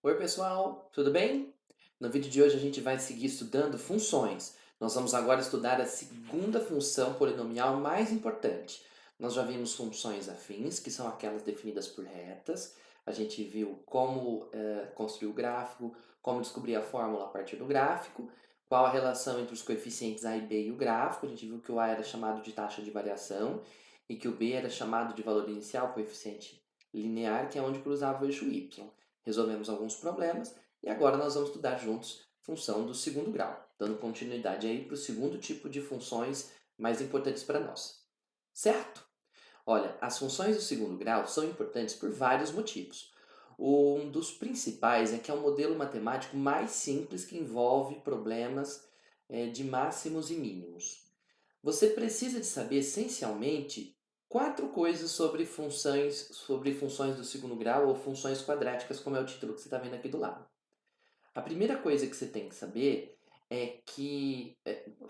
Oi, pessoal, tudo bem? No vídeo de hoje a gente vai seguir estudando funções. Nós vamos agora estudar a segunda função polinomial mais importante. Nós já vimos funções afins, que são aquelas definidas por retas. A gente viu como construir o gráfico, como descobrir a fórmula a partir do gráfico, qual a relação entre os coeficientes a e b e o gráfico. A gente viu que o a era chamado de taxa de variação e que o b era chamado de valor inicial, coeficiente linear, que é onde cruzava o eixo y. Resolvemos alguns problemas e agora nós vamos estudar juntos função do segundo grau, dando continuidade aí para o segundo tipo de funções mais importantes para nós. Certo? Olha, as funções do segundo grau são importantes por vários motivos. Um dos principais é que é um modelo matemático mais simples que envolve problemas de máximos e mínimos. Você precisa de saber essencialmente quatro coisas sobre funções do segundo grau ou funções quadráticas, como é o título que você está vendo aqui do lado. A primeira coisa que você tem que saber o que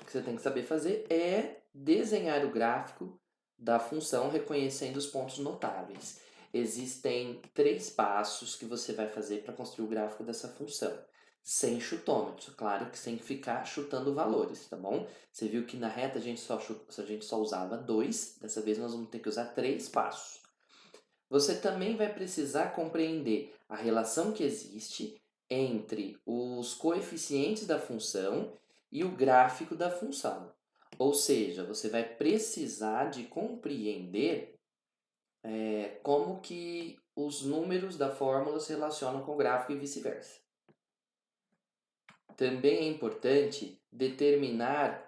você tem que saber fazer é desenhar o gráfico da função reconhecendo os pontos notáveis. Existem três passos que você vai fazer para construir o gráfico dessa função. Sem chutômetro, claro que sem ficar chutando valores, tá bom? Você viu que na reta a gente só usava dois, dessa vez nós vamos ter que usar três passos. Você também vai precisar compreender a relação que existe entre os coeficientes da função e o gráfico da função. Ou seja, você vai precisar de compreender como que os números da fórmula se relacionam com o gráfico e vice-versa. Também é importante determinar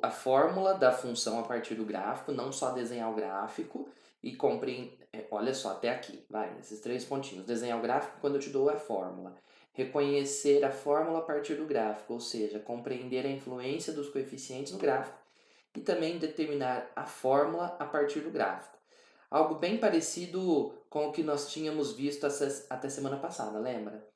a fórmula da função a partir do gráfico, não só desenhar o gráfico e compreender. Olha só, até aqui, vai, esses três pontinhos. Desenhar o gráfico quando eu te dou a fórmula. Reconhecer a fórmula a partir do gráfico, ou seja, compreender a influência dos coeficientes no gráfico. E também determinar a fórmula a partir do gráfico. Algo bem parecido com o que nós tínhamos visto até semana passada, lembra?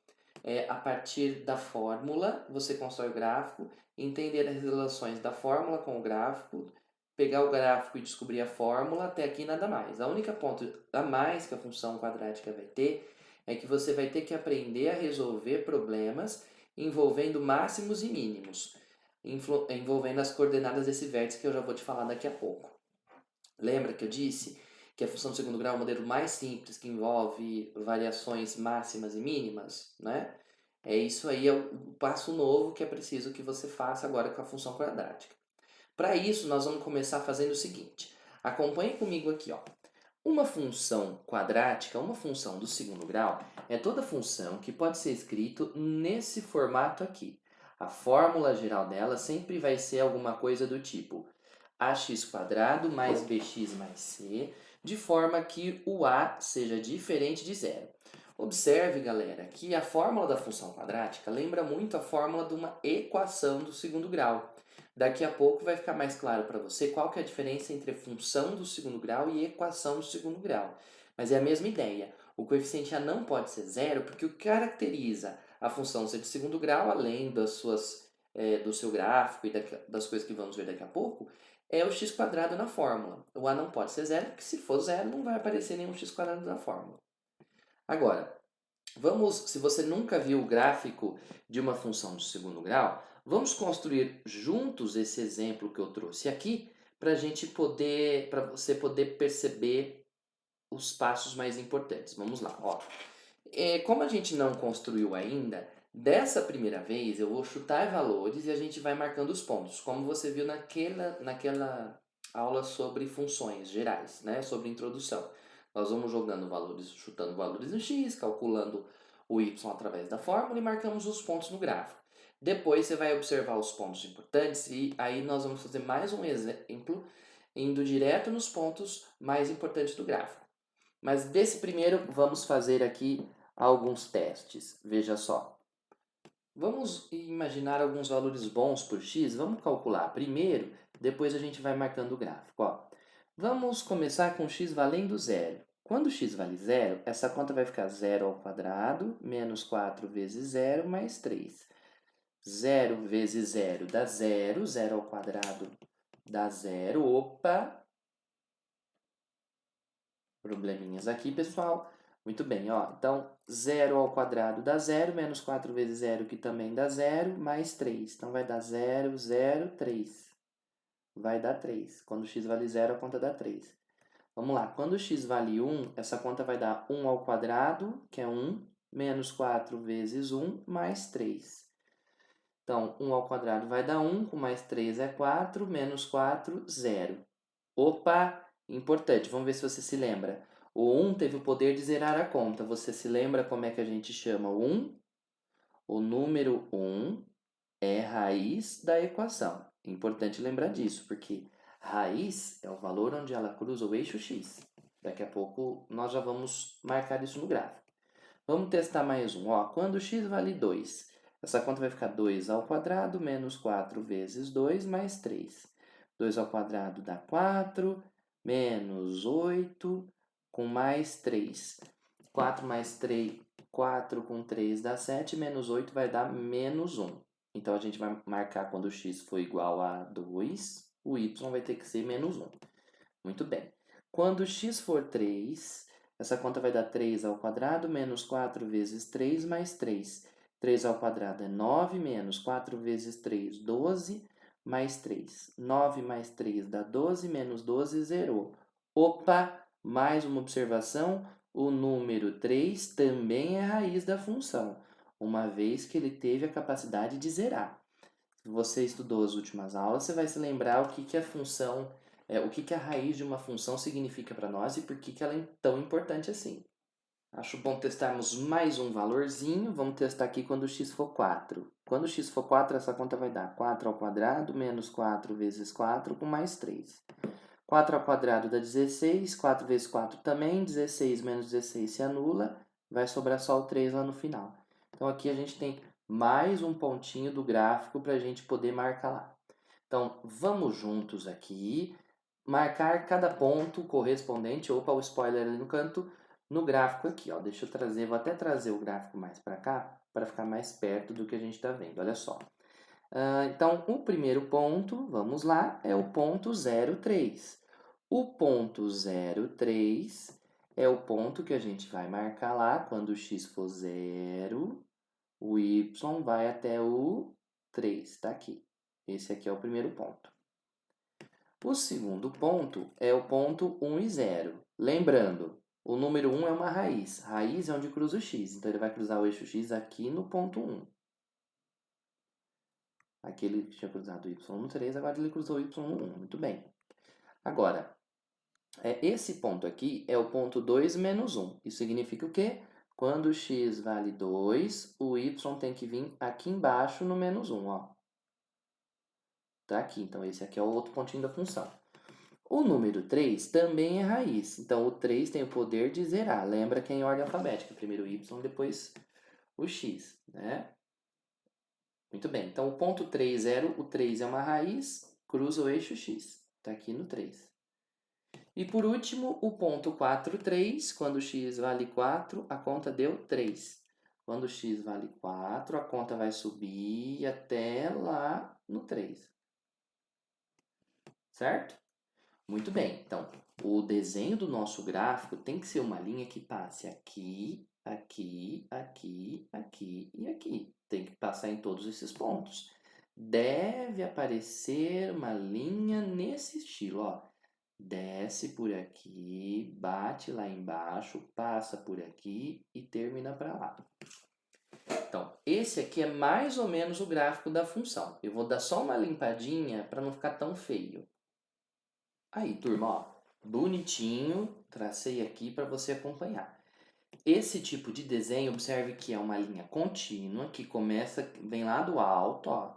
A partir da fórmula, você constrói o gráfico, entender as relações da fórmula com o gráfico, pegar o gráfico e descobrir a fórmula, até aqui nada mais. A única ponto a mais que a função quadrática vai ter é que você vai ter que aprender a resolver problemas envolvendo máximos e mínimos, envolvendo as coordenadas desse vértice que eu já vou te falar daqui a pouco. Lembra que eu disse que a função de segundo grau é o modelo mais simples, que envolve variações máximas e mínimas, né? É isso aí, é o passo novo que é preciso que você faça agora com a função quadrática. Para isso, nós vamos começar fazendo o seguinte. Acompanhe comigo aqui, ó. Uma função quadrática, uma função do segundo grau, é toda função que pode ser escrito nesse formato aqui. A fórmula geral dela sempre vai ser alguma coisa do tipo ax² mais bx mais c, de forma que o a seja diferente de zero. Observe, galera, que a fórmula da função quadrática lembra muito a fórmula de uma equação do segundo grau. Daqui a pouco vai ficar mais claro para você qual que é a diferença entre função do segundo grau e equação do segundo grau. Mas é a mesma ideia. O coeficiente a não pode ser zero porque o que caracteriza a função ser de segundo grau, além do seu gráfico e das coisas que vamos ver daqui a pouco, é o x² na fórmula. O a não pode ser zero, porque se for zero não vai aparecer nenhum x² na fórmula. Agora, se você nunca viu o gráfico de uma função de segundo grau, vamos construir juntos esse exemplo que eu trouxe aqui para você poder perceber os passos mais importantes. Vamos lá, ó. Como a gente não construiu ainda, dessa primeira vez eu vou chutar valores e a gente vai marcando os pontos, como você viu naquela aula sobre funções gerais, né? Sobre introdução. Nós vamos jogando valores, chutando valores no x, calculando o y através da fórmula e marcamos os pontos no gráfico. Depois você vai observar os pontos importantes e aí nós vamos fazer mais um exemplo indo direto nos pontos mais importantes do gráfico. Mas desse primeiro vamos fazer aqui alguns testes. Veja só. Vamos imaginar alguns valores bons por x. Vamos calcular primeiro, depois a gente vai marcando o gráfico. Ó. Vamos começar com x valendo zero. Quando x vale zero, essa conta vai ficar 0² menos 4 vezes 0 mais 3. 0 vezes 0 dá 0, 0² dá 0. Opa! Probleminhas aqui, pessoal. Muito bem, ó. Então, 0 ao quadrado dá 0, menos 4 vezes 0, que também dá 0, mais 3. Então, vai dar 0, 0, 3. Vai dar 3. Quando x vale 0, a conta dá 3. Vamos lá. Quando x vale 1, essa conta vai dar 1 ao quadrado, que é 1, menos 4 vezes 1, mais 3. Então, 1 ao quadrado vai dar 1, com mais 3 é 4, menos 4, 0. Opa! Importante, vamos ver se você se lembra. O 1 teve o poder de zerar a conta. Você se lembra como é que a gente chama o 1? O número 1 é raiz da equação. É importante lembrar disso, porque raiz é o valor onde ela cruza o eixo x. Daqui a pouco nós já vamos marcar isso no gráfico. Vamos testar mais um. Ó, quando x vale 2, essa conta vai ficar 2 ao quadrado menos 4 vezes 2 mais 3. 2 ao quadrado dá 4, menos 8, com mais 3. 4 mais 3, 4 com 3 dá 7, menos 8 vai dar menos 1. Então, a gente vai marcar quando x for igual a 2, o y vai ter que ser menos 1. Muito bem. Quando x for 3, essa conta vai dar 3 ao quadrado menos 4 vezes 3 mais 3. 3 ao quadrado é 9, menos 4 vezes 3, 12, mais 3. 9 mais 3 dá 12, menos 12, zerou. Opa! Mais uma observação, o número 3 também é raiz da função, uma vez que ele teve a capacidade de zerar. Se você estudou as últimas aulas, você vai se lembrar o que, que a função o que, que a raiz de uma função significa para nós e por que, que ela é tão importante assim. Acho bom testarmos mais um valorzinho. Vamos testar aqui quando x for 4. Quando x for 4, essa conta vai dar 4 ao quadrado menos 4 vezes 4 com mais 3. 4 ao quadrado dá 16, 4 vezes 4 também, 16 menos 16 se anula, vai sobrar só o 3 lá no final. Então aqui a gente tem mais um pontinho do gráfico para a gente poder marcar lá. Então vamos juntos aqui marcar cada ponto correspondente, opa, o spoiler ali no canto, no gráfico aqui, ó. Deixa eu trazer, vou até trazer o gráfico mais para cá, para ficar mais perto do que a gente está vendo, olha só. Então, o primeiro ponto, vamos lá, é o ponto 0,3. O ponto 0,3 é o ponto que a gente vai marcar lá, quando o x for 0, o y vai até o 3, tá aqui. Esse aqui é o primeiro ponto. O segundo ponto é o ponto 1 e 0. Lembrando, o número 1 é uma raiz. Raiz é onde cruza o x. Então, ele vai cruzar o eixo x aqui no ponto 1. Aqui ele tinha cruzado o y no 3, agora ele cruzou o y no 1. Muito bem. Agora, esse ponto aqui é o ponto 2 menos 1. Isso significa o quê? Quando x vale 2, o y tem que vir aqui embaixo no menos 1. Ó. Tá aqui. Então, esse aqui é o outro pontinho da função. O número 3 também é raiz, então o 3 tem o poder de zerar. Lembra que é em ordem alfabética, primeiro o y, depois o x, né? Muito bem, então o ponto 3, 0, o 3 é uma raiz, cruza o eixo x, está aqui no 3. E por último, o ponto 4, 3, quando x vale 4, a conta deu 3. Quando x vale 4, a conta vai subir até lá no 3. Certo? Muito bem, então o desenho do nosso gráfico tem que ser uma linha que passe aqui, aqui, aqui, aqui e aqui. Tem que passar em todos esses pontos. Deve aparecer uma linha nesse estilo, ó. Desce por aqui, bate lá embaixo, passa por aqui e termina para lá. Então, esse aqui é mais ou menos o gráfico da função. Eu vou dar só uma limpadinha para não ficar tão feio. Aí, turma, ó, bonitinho, tracei aqui para você acompanhar. Esse tipo de desenho, observe que é uma linha contínua, que começa, vem lá do alto, ó,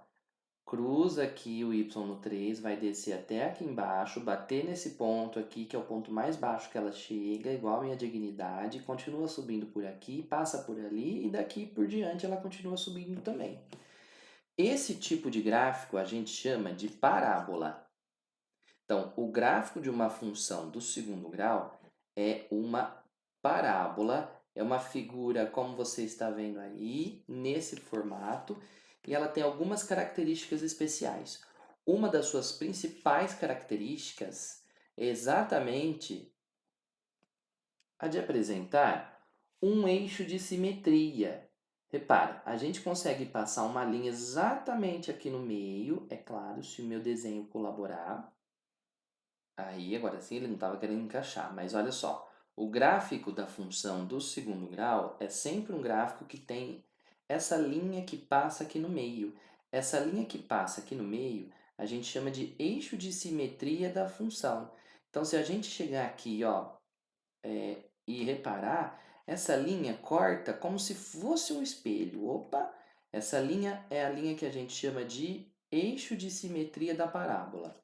cruza aqui o y no 3, vai descer até aqui embaixo, bater nesse ponto aqui, que é o ponto mais baixo que ela chega, igual a minha dignidade, continua subindo por aqui, passa por ali, e daqui por diante ela continua subindo também. Esse tipo de gráfico a gente chama de parábola. Então, o gráfico de uma função do segundo grau é uma parábola, é uma figura como você está vendo aí, nesse formato, e ela tem algumas características especiais. Uma das suas principais características é exatamente a de apresentar um eixo de simetria. Repara, a gente consegue passar uma linha exatamente aqui no meio, é claro, se o meu desenho colaborar. Aí, agora sim, ele não estava querendo encaixar, mas olha só. O gráfico da função do segundo grau é sempre um gráfico que tem essa linha que passa aqui no meio. Essa linha que passa aqui no meio, a gente chama de eixo de simetria da função. Então, se a gente chegar aqui, ó, e reparar, essa linha corta como se fosse um espelho. Opa! Essa linha é a linha que a gente chama de eixo de simetria da parábola,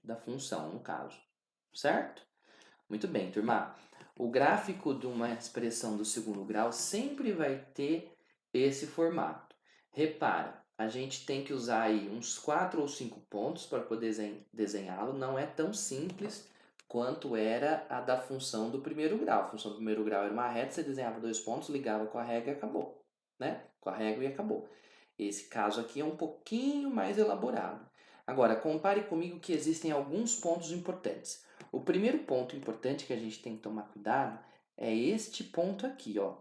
da função, no caso. Certo? Muito bem, turma. O gráfico de uma expressão do segundo grau sempre vai ter esse formato. Repara, a gente tem que usar aí uns 4 ou 5 pontos para poder desenhá-lo. Não é tão simples quanto era a da função do primeiro grau. A função do primeiro grau era uma reta, você desenhava 2 pontos, ligava com a régua e acabou. Né? Com a régua e acabou. Esse caso aqui é um pouquinho mais elaborado. Agora, compare comigo que existem alguns pontos importantes. O primeiro ponto importante que a gente tem que tomar cuidado é este ponto aqui, ó.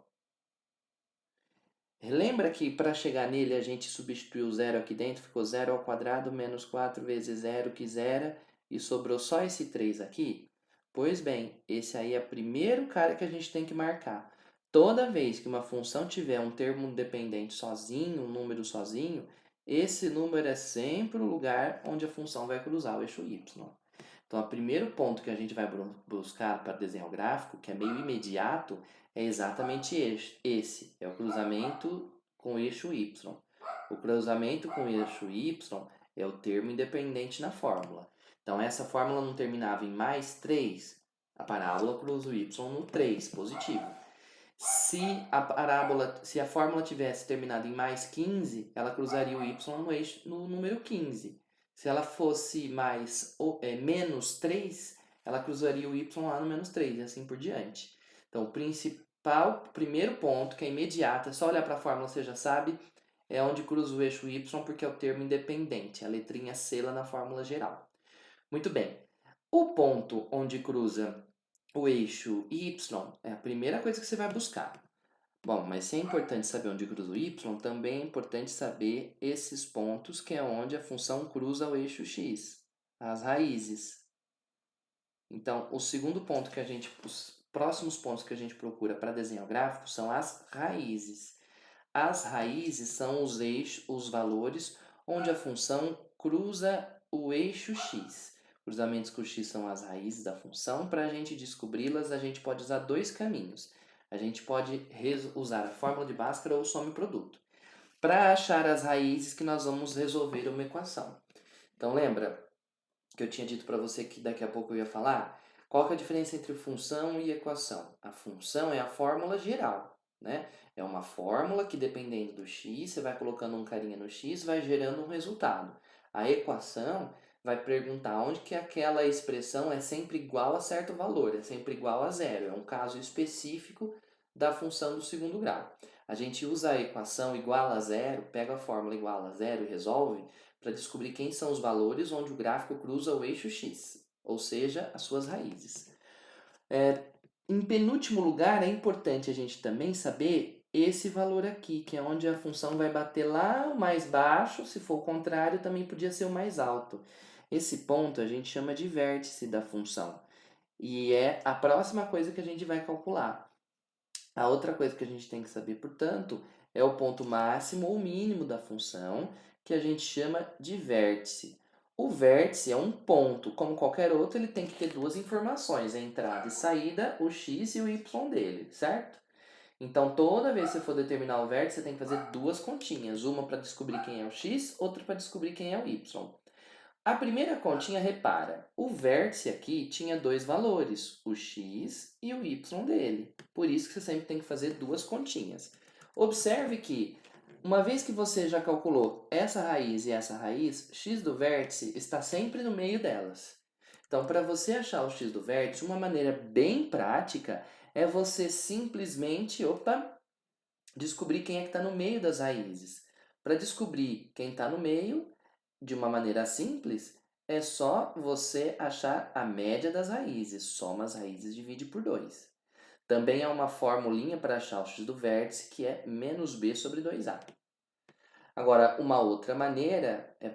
Lembra que para chegar nele a gente substituiu o zero aqui dentro, ficou zero ao quadrado menos 4 vezes zero, que zera, e sobrou só esse 3 aqui? Pois bem, esse aí é o primeiro cara que a gente tem que marcar. Toda vez que uma função tiver um termo dependente sozinho, um número sozinho, esse número é sempre o lugar onde a função vai cruzar o eixo y. Então, o primeiro ponto que a gente vai buscar para desenhar o gráfico, que é meio imediato, é exatamente esse. É o cruzamento com o eixo y. O cruzamento com o eixo y é o termo independente na fórmula. Então, essa fórmula não terminava em mais 3, a parábola cruza o y no 3, positivo. Se a fórmula tivesse terminado em mais 15, ela cruzaria o y no número 15. Se ela fosse menos 3, ela cruzaria o y lá no menos 3 e assim por diante. Então, primeiro ponto, que é imediato, é só olhar para a fórmula, você já sabe, é onde cruza o eixo y, porque é o termo independente, a letrinha C lá na fórmula geral. Muito bem. O ponto onde cruza o eixo y é a primeira coisa que você vai buscar. Bom, mas se é importante saber onde cruza o y, também é importante saber esses pontos que é onde a função cruza o eixo x, as raízes. Então, o segundo ponto os próximos pontos que a gente procura para desenhar o gráfico são as raízes. As raízes são os valores onde a função cruza o eixo x. Cruzamentos com x são as raízes da função. Para a gente descobri-las, a gente pode usar dois caminhos. A gente pode usar a fórmula de Bhaskara ou o some-produto. Para achar as raízes que nós vamos resolver uma equação. Então lembra que eu tinha dito para você que daqui a pouco eu ia falar? Qual que é a diferença entre função e equação? A função é a fórmula geral, né? É uma fórmula que, dependendo do x, você vai colocando um carinha no x, vai gerando um resultado. A equação vai perguntar onde que aquela expressão é sempre igual a certo valor, é sempre igual a zero. É um caso específico da função do segundo grau. A gente usa a equação igual a zero, pega a fórmula igual a zero e resolve para descobrir quem são os valores onde o gráfico cruza o eixo x, ou seja, as suas raízes. Em penúltimo lugar, é importante a gente também saber esse valor aqui, que é onde a função vai bater lá o mais baixo, se for o contrário, também podia ser o mais alto. Esse ponto a gente chama de vértice da função, e é a próxima coisa que a gente vai calcular. A outra coisa que a gente tem que saber, portanto, é o ponto máximo ou mínimo da função, que a gente chama de vértice. O vértice é um ponto, como qualquer outro, ele tem que ter duas informações, a entrada e saída, o x e o y dele, certo? Então, toda vez que você for determinar o vértice, você tem que fazer duas continhas, uma para descobrir quem é o x, outra para descobrir quem é o y. A primeira continha, repara, o vértice aqui tinha dois valores, o x e o y dele. Por isso que você sempre tem que fazer duas continhas. Observe que, uma vez que você já calculou essa raiz e essa raiz, x do vértice está sempre no meio delas. Então, para você achar o x do vértice, uma maneira bem prática é você simplesmente, descobrir quem é que está no meio das raízes. Para descobrir quem está no meio, de uma maneira simples, é só você achar a média das raízes. Soma as raízes e divide por 2. Também há uma formulinha para achar o x do vértice, que é menos b sobre 2a. Agora, uma outra maneira é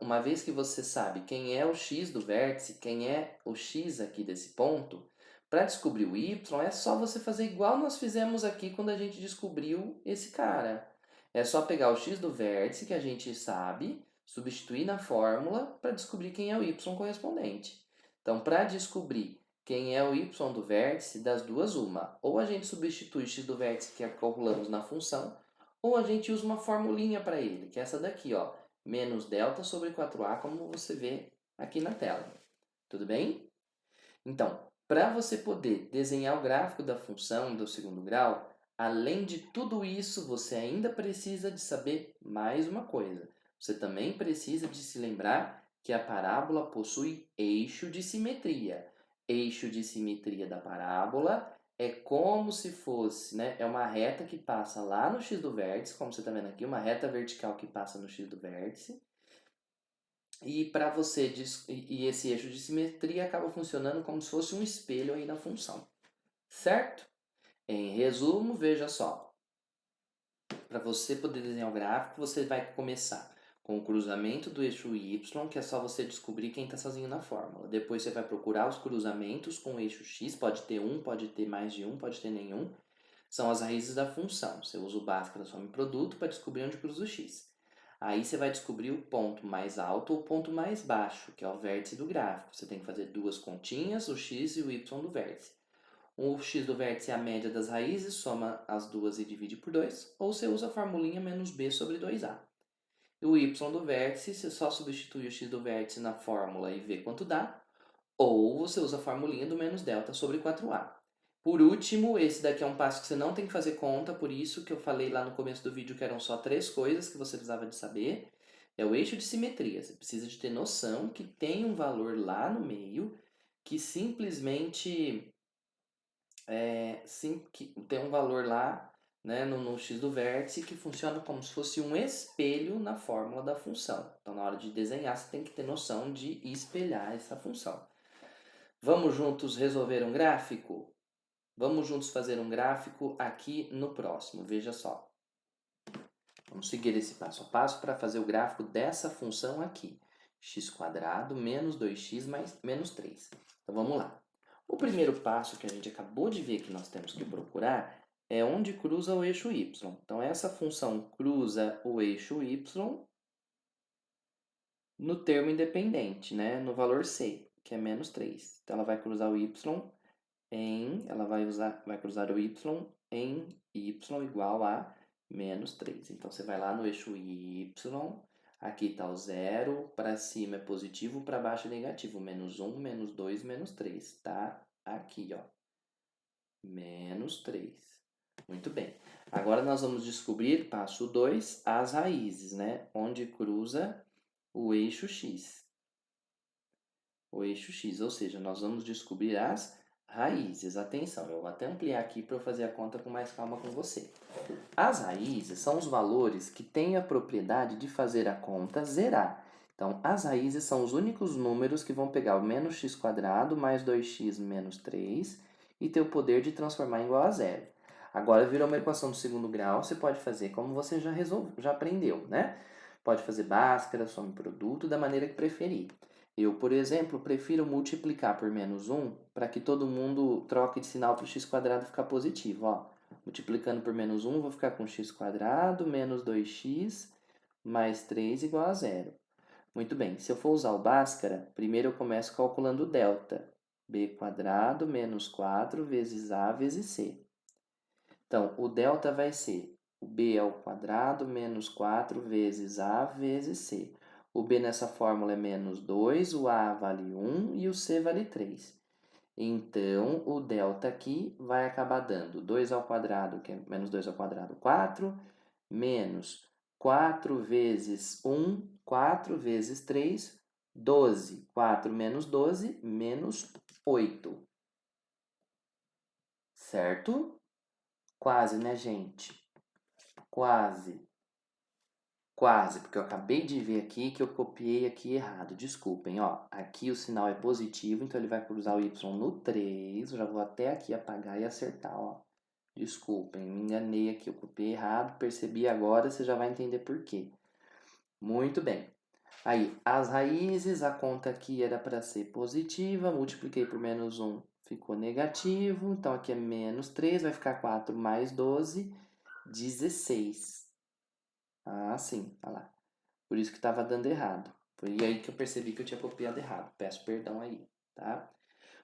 uma vez que você sabe quem é o x do vértice, quem é o x aqui desse ponto, para descobrir o y é só você fazer igual nós fizemos aqui quando a gente descobriu esse cara. É só pegar o x do vértice que a gente sabe, substituir na fórmula para descobrir quem é o y correspondente. Então, para descobrir quem é o y do vértice, das duas uma. Ou a gente substitui o x do vértice que calculamos na função, ou a gente usa uma formulinha para ele, que é essa daqui, ó, menos delta sobre 4a, como você vê aqui na tela. Tudo bem? Então, para você poder desenhar o gráfico da função do segundo grau, além de tudo isso, você ainda precisa de saber mais uma coisa. Você também precisa de se lembrar que a parábola possui eixo de simetria. Eixo de simetria da parábola é como se fosse, né? É uma reta que passa lá no x do vértice, como você está vendo aqui, uma reta vertical que passa no x do vértice. E para você e esse eixo de simetria acaba funcionando como se fosse um espelho aí na função. Certo? Em resumo, veja só. Para você poder desenhar o gráfico, você vai começar com o cruzamento do eixo y, que é só você descobrir quem está sozinho na fórmula. Depois você vai procurar os cruzamentos com o eixo x, pode ter um, pode ter mais de um, pode ter nenhum. São as raízes da função. Você usa o Bhaskara soma produto para descobrir onde cruza o x. Aí você vai descobrir o ponto mais alto ou o ponto mais baixo, que é o vértice do gráfico. Você tem que fazer duas continhas, o x e o y do vértice. O x do vértice é a média das raízes, soma as duas e divide por 2, ou você usa a formulinha menos b sobre 2a. E o y do vértice, você só substitui o x do vértice na fórmula e vê quanto dá, ou você usa a formulinha do menos delta sobre 4a. Por último, esse daqui é um passo que você não tem que fazer conta, por isso que eu falei lá no começo do vídeo que eram só 3 coisas que você precisava de saber. É o eixo de simetria. Você precisa de ter noção que tem um valor lá no meio que simplesmente que tem um valor lá, né, no x do vértice que funciona como se fosse um espelho na fórmula da função. Então, na hora de desenhar, você tem que ter noção de espelhar essa função. Vamos juntos resolver um gráfico? Vamos juntos fazer um gráfico aqui no próximo, veja só. Vamos seguir esse passo a passo para fazer o gráfico dessa função aqui. X² menos 2x mais menos 3. Então vamos lá. O primeiro passo que a gente acabou de ver que nós temos que procurar é onde cruza o eixo y. Então essa função cruza o eixo y no termo independente, né? No valor c, que é menos 3. Então ela vai cruzar o y ela vai cruzar o y em y igual a menos 3. Então, você vai lá no eixo y, aqui está o zero, para cima é positivo, para baixo é negativo. Menos 1, menos 2, menos 3. Tá aqui, ó. Menos 3. Muito bem. Agora, nós vamos descobrir, passo 2, as raízes, né? Onde cruza o eixo x. O eixo x, ou seja, nós vamos descobrir as raízes. Atenção, eu vou até ampliar aqui para eu fazer a conta com mais calma com você. As raízes são os valores que têm a propriedade de fazer a conta zerar. Então, as raízes são os únicos números que vão pegar o menos x² mais 2x menos 3 e ter o poder de transformar em igual a zero. Agora, virou uma equação do segundo grau, você pode fazer como você já aprendeu, né? Pode fazer Bhaskara, soma e produto, da maneira que preferir. Eu, por exemplo, prefiro multiplicar por menos 1 para que todo mundo troque de sinal para o x² ficar positivo. Ó. Multiplicando por menos 1, vou ficar com x² menos 2x mais 3 igual a zero. Muito bem, se eu for usar o Bhaskara, primeiro eu começo calculando o delta. b² menos 4 vezes a vezes c. Então, o delta vai ser o b ao quadrado menos 4 vezes a vezes c. O b nessa fórmula é menos 2, o a vale 1 e o c vale 3. Então, o delta aqui vai acabar dando 2 ao quadrado, que é menos 2 ao quadrado, 4, menos 4 vezes 1, 4 vezes 3, 12. 4 menos 12, menos 8. Certo? Quase, né, gente? Quase. Quase, porque eu acabei de ver aqui que eu copiei aqui errado. Desculpem, ó. Aqui o sinal é positivo, então ele vai cruzar o y no 3. Eu já vou até aqui apagar e acertar, ó. Desculpem, me enganei aqui, eu copiei errado. Percebi agora, você já vai entender por quê. Muito bem. Aí, as raízes, a conta aqui era para ser positiva, multipliquei por menos 1, ficou negativo. Então, aqui é menos 3, vai ficar 4 mais 12, 16. Ah, sim, olha lá. Por isso que estava dando errado. Foi aí que eu percebi que eu tinha copiado errado. Peço perdão aí, tá?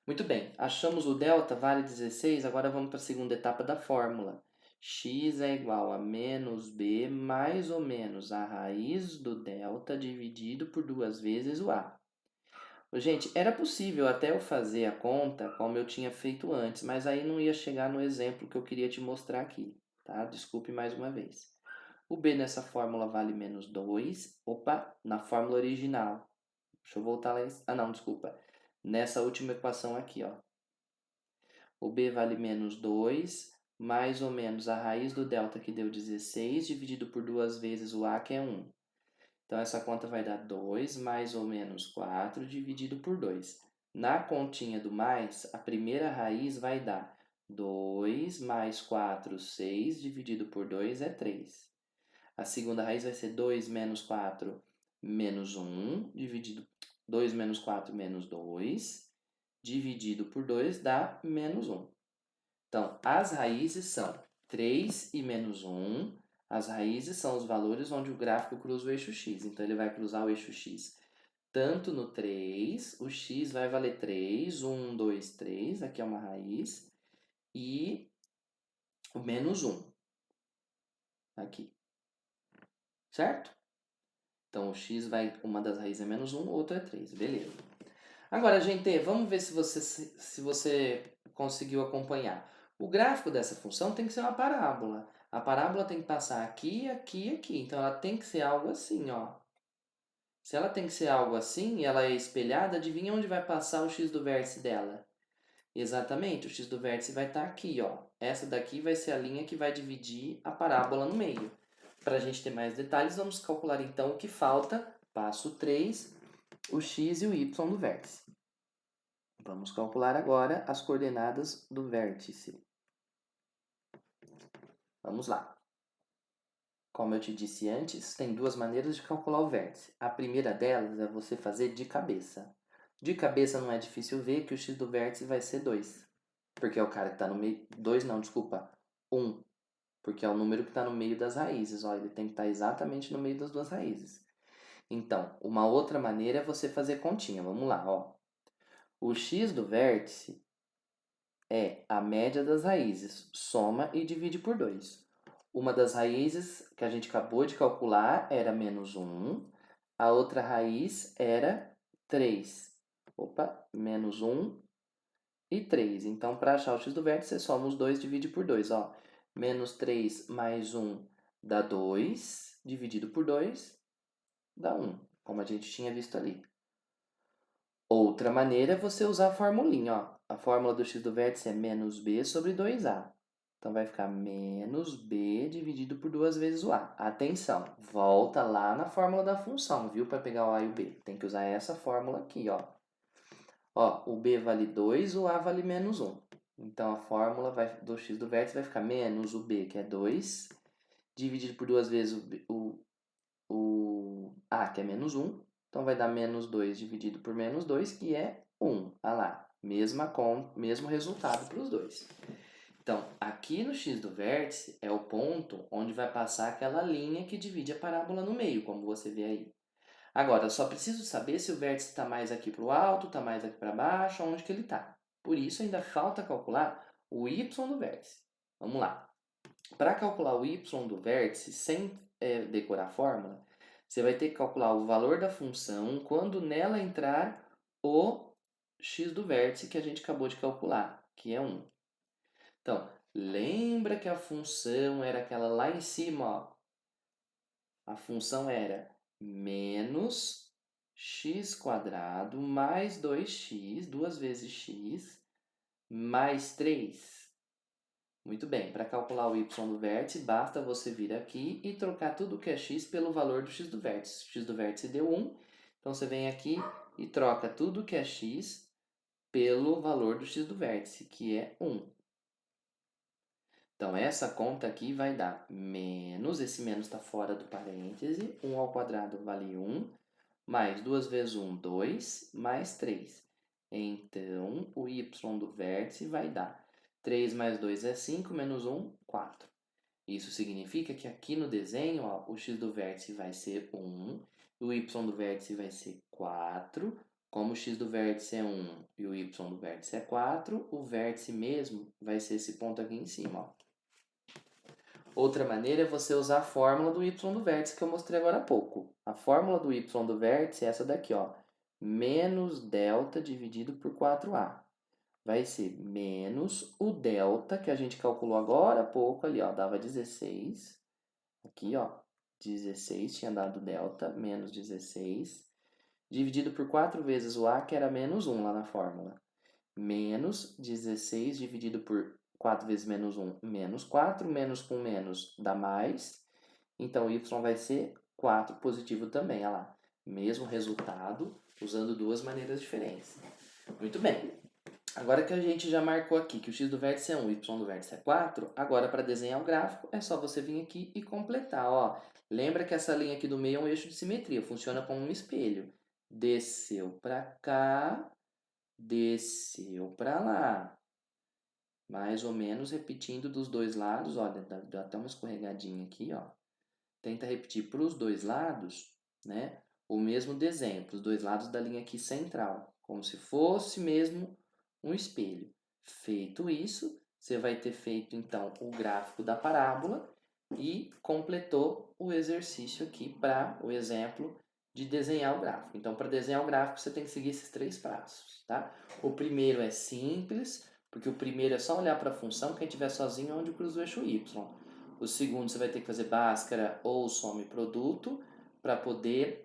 Muito bem, achamos o delta, vale 16. Agora vamos para a segunda etapa da fórmula. X é igual a menos b mais ou menos a raiz do delta dividido por 2 vezes o a. Gente, era possível até eu fazer a conta como eu tinha feito antes, mas aí não ia chegar no exemplo que eu queria te mostrar aqui, tá? Desculpe mais uma vez. O b nessa fórmula vale menos 2. Opa, na fórmula original. Deixa eu voltar lá. Ah, não, desculpa. Nessa última equação aqui, ó. O b vale menos 2, mais ou menos a raiz do delta que deu 16, dividido por 2 vezes o a, que é 1. Então, essa conta vai dar 2 mais ou menos 4 dividido por 2. Na continha do mais, a primeira raiz vai dar 2 mais 4, 6, dividido por 2 é 3. A segunda raiz vai ser 2 menos 4 menos 1, dividido 2 menos 4 menos 2, dividido por 2 dá menos 1. Então, as raízes são 3 e menos 1. As raízes são os valores onde o gráfico cruza o eixo x. Então, ele vai cruzar o eixo x tanto no 3, o x vai valer 3, 1, 2, 3, aqui é uma raiz, e o menos 1, aqui, certo? Então, o x vai, uma das raízes é menos 1, outra é 3, beleza. Agora, gente, vamos ver se você conseguiu acompanhar. O gráfico dessa função tem que ser uma parábola. A parábola tem que passar aqui, aqui e aqui. Então, ela tem que ser algo assim, ó. Se ela tem que ser algo assim e ela é espelhada, adivinha onde vai passar o x do vértice dela? Exatamente, o x do vértice vai estar aqui, ó. Essa daqui vai ser a linha que vai dividir a parábola no meio. Para a gente ter mais detalhes, vamos calcular então o que falta. Passo 3, o x e o y do vértice. Vamos calcular agora as coordenadas do vértice. Vamos lá. Como eu te disse antes, tem duas maneiras de calcular o vértice. A primeira delas é você fazer de cabeça. De cabeça não é difícil ver que o x do vértice vai ser 2. Porque é o cara que está no meio... 2 não, desculpa. 1. Porque é o número que está no meio das raízes. Ó, ele tem que estar exatamente no meio das duas raízes. Então, uma outra maneira é você fazer continha. Vamos lá, ó. O x do vértice é a média das raízes. Soma e divide por 2. Uma das raízes que a gente acabou de calcular era menos 1. A outra raiz era 3. Opa, menos 1 e 3. Então, para achar o x do vértice, você soma os dois e divide por 2. Ó. Menos 3 mais 1 dá 2. Dividido por 2 dá 1, como a gente tinha visto ali. Outra maneira é você usar a formulinha. Ó. A fórmula do x do vértice é menos b sobre 2a. Então, vai ficar menos b dividido por 2 vezes o a. Atenção, volta lá na fórmula da função, viu? Para pegar o a e o b. Tem que usar essa fórmula aqui, ó. Ó, o b vale 2, o a vale menos 1. Então, a fórmula do x do vértice vai ficar menos o b, que é 2, dividido por 2 vezes o a, que é menos 1. Então, vai dar menos 2 dividido por menos 2, que é 1. Olha lá, mesmo resultado para os dois. Então, aqui no x do vértice é o ponto onde vai passar aquela linha que divide a parábola no meio, como você vê aí. Agora, eu só preciso saber se o vértice está mais aqui para o alto, está mais aqui para baixo, onde que ele está. Por isso, ainda falta calcular o y do vértice. Vamos lá. Para calcular o y do vértice, sem decorar a fórmula, você vai ter que calcular o valor da função quando nela entrar o x do vértice que a gente acabou de calcular, que é 1. Então, lembra que a função era aquela lá em cima, ó. A função era menos x² mais 2x, 2 vezes x, mais 3. Muito bem, para calcular o y do vértice, basta você vir aqui e trocar tudo que é x pelo valor do x do vértice. X do vértice deu 1, então você vem aqui e troca tudo que é x pelo valor do x do vértice, que é 1. Então, essa conta aqui vai dar menos, esse menos está fora do parêntese, 1 ao quadrado vale 1, mais 2 vezes 1, 2, mais 3. Então, o y do vértice vai dar 3 mais 2 é 5, menos 1, 4. Isso significa que aqui no desenho, ó, o x do vértice vai ser 1, o y do vértice vai ser 4. Como o x do vértice é 1 e o y do vértice é 4, o vértice mesmo vai ser esse ponto aqui em cima, ó. Outra maneira é você usar a fórmula do y do vértice que eu mostrei agora há pouco. A fórmula do y do vértice é essa daqui, ó. Menos delta dividido por 4a. Vai ser menos o delta, que a gente calculou agora há pouco ali, ó. Dava 16. Aqui, ó. 16 tinha dado delta, menos 16. Dividido por 4 vezes o a, que era menos 1 lá na fórmula. Menos 16 dividido por 4 vezes menos 1, menos 4. Menos com menos dá mais. Então, y vai ser 4 positivo também, olha lá. Mesmo resultado, usando duas maneiras diferentes. Muito bem. Agora que a gente já marcou aqui que o x do vértice é 1 e o y do vértice é 4, agora para desenhar o gráfico é só você vir aqui e completar. Ó. Lembra que essa linha aqui do meio é um eixo de simetria, funciona como um espelho. Desceu para cá, desceu para lá. Mais ou menos repetindo dos dois lados, olha, dá até uma escorregadinha aqui, ó. Tenta repetir para os dois lados, né, o mesmo desenho, para os dois lados da linha aqui central, como se fosse mesmo um espelho. Feito isso, você vai ter feito então o gráfico da parábola e completou o exercício aqui para o exemplo de desenhar o gráfico. Então, para desenhar o gráfico, você tem que seguir esses 3 passos, tá? O primeiro é simples, porque o primeiro é só olhar para a função, quem estiver sozinho é onde cruza o eixo y. O segundo, você vai ter que fazer Bhaskara ou some produto para poder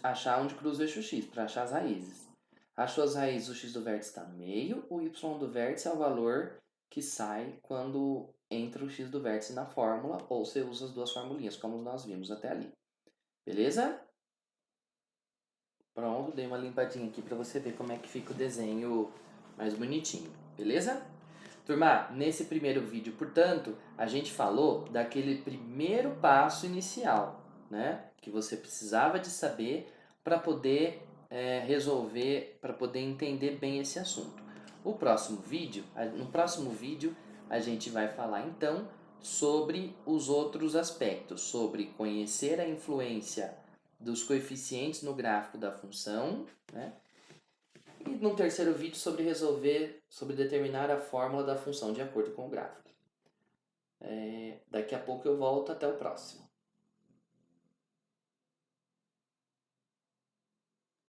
achar onde cruza o eixo x, para achar as raízes. Achou as raízes, o x do vértice está no meio, o y do vértice é o valor que sai quando entra o x do vértice na fórmula, ou você usa as duas formulinhas, como nós vimos até ali. Beleza? Pronto, dei uma limpadinha aqui para você ver como é que fica o desenho mais bonitinho. Beleza? Turma, nesse primeiro vídeo, portanto, a gente falou daquele primeiro passo inicial, né? Que você precisava de saber para poder resolver, para poder entender bem esse assunto. No próximo vídeo, a gente vai falar então sobre os outros aspectos, sobre conhecer a influência dos coeficientes no gráfico da função, né? E no terceiro vídeo sobre determinar a fórmula da função de acordo com o gráfico. Daqui a pouco eu volto, até o próximo.